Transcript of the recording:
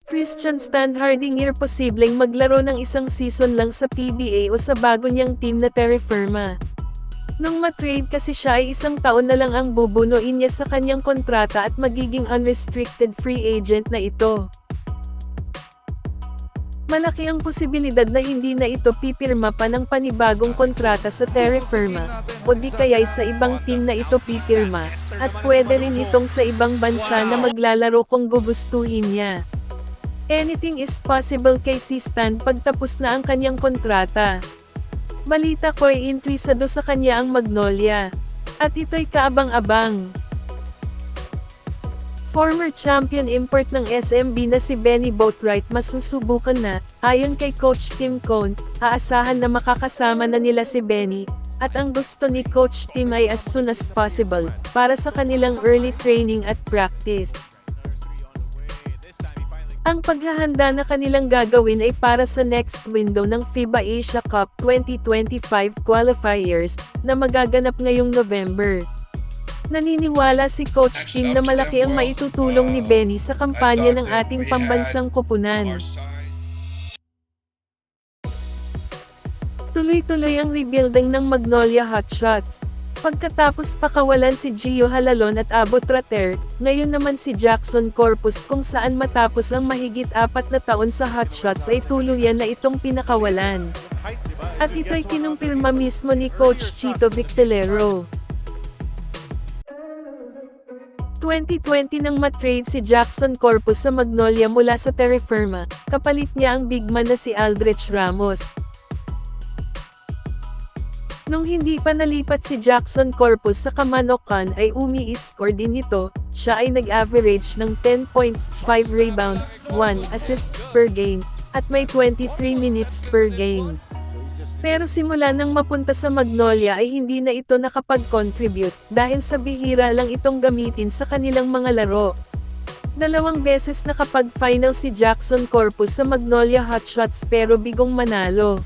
Christian Stan Hardinger posibleng maglaro ng isang season lang sa PBA o sa bago niyang team na Terra Firma. Nung matrade kasi siya ay isang taon na lang ang bubunuin niya sa kanyang kontrata at magiging unrestricted free agent na ito. Malaki ang posibilidad na hindi na ito pipirma pa ng panibagong kontrata sa Terra Firma, o di kaya'y sa ibang team na ito pipirma, at pwede rin itong sa ibang bansa na maglalaro kung gugustuhin niya. Anything is possible kay si Stan pagtapos na ang kanyang kontrata. Balita ko ay interesado sa kanya ang Magnolia. At ito'y kaabang-abang. Former champion import ng SMB na si Benny Boatwright masusubukan na, ayon kay Coach Tim Cone, aasahan na makakasama na nila si Benny, at ang gusto ni Coach Tim ay as soon as possible, para sa kanilang early training at practice. Ang paghahanda na kanilang gagawin ay para sa next window ng FIBA Asia Cup 2025 qualifiers, na magaganap ngayong November. Naniniwala si Coach Tim na malaki ang maitutulong ni Benny sa kampanya ng ating pambansang koponan. Tuloy-tuloy ang rebuilding ng Magnolia Hotshots. Pagkatapos pakawalan si Gio Halalon at Abo Trater, ngayon naman si Jackson Corpus kung saan matapos ang mahigit 4 na taon sa Hotshots ay tuluyan na itong pinakawalan. At ito'y kinumpirma mismo ni Coach Chito Victelero. 2020 nang matrade si Jackson Corpus sa Magnolia mula sa Terra Firma, kapalit niya ang bigman na si Aldrich Ramos. Nung hindi pa nalipat si Jackson Corpus sa Kamanokan ay umi-score din ito, siya ay nag-average ng 10 points, 5 rebounds, 1 assists per game, at may 23 minutes per game. Pero simula nang mapunta sa Magnolia ay hindi na ito nakapag-contribute, dahil sa bihira lang itong gamitin sa kanilang mga laro. 2 beses nakapag-final si Jackson Corpus sa Magnolia Hotshots pero bigong manalo.